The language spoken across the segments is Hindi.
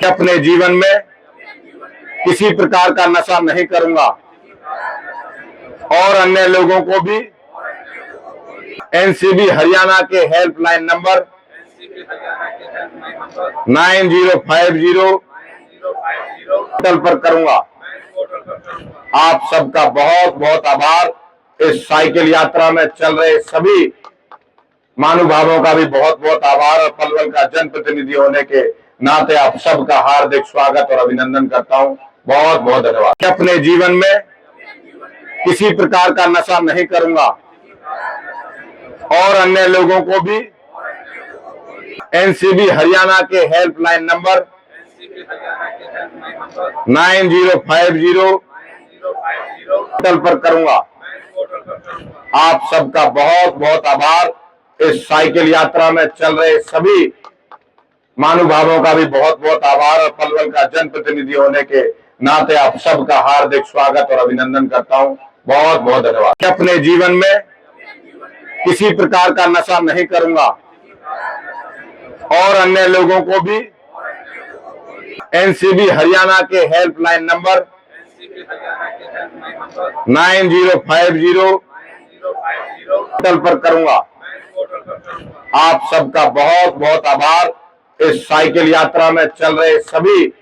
अपने जीवन में किसी प्रकार का नशा नहीं करूंगा और अन्य लोगों को भी एनसीबी हरियाणा के हेल्पलाइन नंबर 9050 पर करूंगा। आप सबका बहुत बहुत आभार। इस साइकिल यात्रा में चल रहे सभी महानुभावों का भी बहुत बहुत आभार और पलवल का जनप्रतिनिधि होने के नाते आप सबका हार्दिक स्वागत और अभिनंदन करता हूं। बहुत बहुत धन्यवाद। अपने जीवन में किसी प्रकार का नशा नहीं करूंगा और अन्य लोगों को भी एनसीबी हरियाणा के हेल्पलाइन नंबर 9050 पर करूंगा। आप सबका बहुत बहुत आभार। इस साइकिल यात्रा में चल रहे सभी महानुभावों का भी बहुत बहुत आभार और पलवल का जनप्रतिनिधि होने के नाते आप सबका हार्दिक स्वागत और अभिनंदन करता हूं। बहुत बहुत धन्यवाद। अपने जीवन में किसी प्रकार का नशा नहीं करूंगा और अन्य लोगों को भी एनसीबी हरियाणा के हेल्पलाइन नंबर 9050 पर करूंगा। आप सबका बहुत बहुत आभार। इस साइकिल यात्रा में चल रहे सभी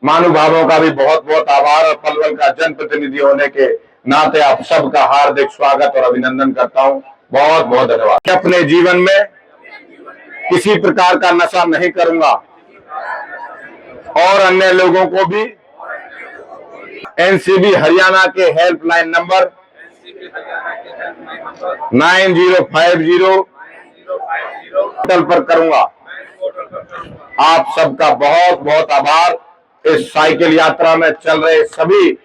महानुभावों का भी बहुत बहुत आभार और पलवल का जनप्रतिनिधि होने के नाते आप सबका हार्दिक स्वागत और अभिनंदन करता हूं। बहुत बहुत धन्यवाद। अपने जीवन में किसी प्रकार का नशा नहीं करूंगा और अन्य लोगों को भी एनसीबी हरियाणा के हेल्पलाइन नंबर 9050 पर करूंगा। आप सबका बहुत बहुत आभार। इस साइकिल यात्रा में चल रहे सभी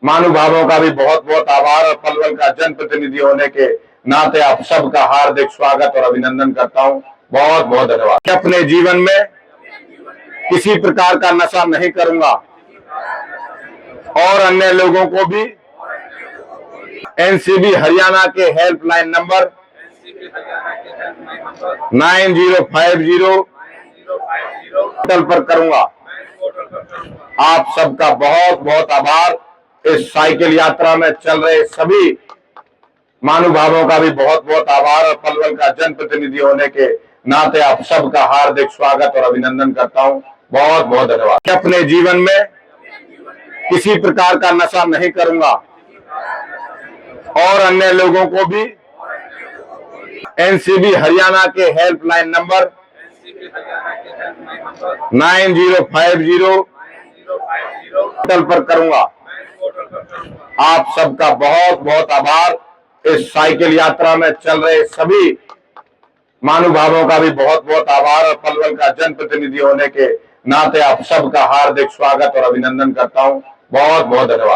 महानुभावों का भी बहुत बहुत आभार और पलवल का जनप्रतिनिधि होने के नाते आप सबका हार्दिक स्वागत और अभिनंदन करता हूं। बहुत बहुत धन्यवाद। अपने जीवन में किसी प्रकार का नशा नहीं करूंगा और अन्य लोगों को भी एनसीबी हरियाणा के हेल्पलाइन नंबर 9050 पर करूंगा। आप सबका बहुत बहुत आभार। इस साइकिल यात्रा में चल रहे सभी महानुभावों का भी बहुत बहुत आभार और पलवल का जनप्रतिनिधि होने के नाते आप सबका हार्दिक स्वागत और अभिनंदन करता हूं। बहुत बहुत धन्यवाद। अपने जीवन में किसी प्रकार का नशा नहीं करूंगा और अन्य लोगों को भी एनसीबी हरियाणा के हेल्पलाइन नंबर 9050 पर करूंगा। आप सबका बहुत बहुत आभार। इस साइकिल यात्रा में चल रहे सभी महानुभावों का भी बहुत बहुत आभार और पलवल का जनप्रतिनिधि होने के नाते आप सबका हार्दिक स्वागत और अभिनंदन करता हूं। बहुत बहुत धन्यवाद।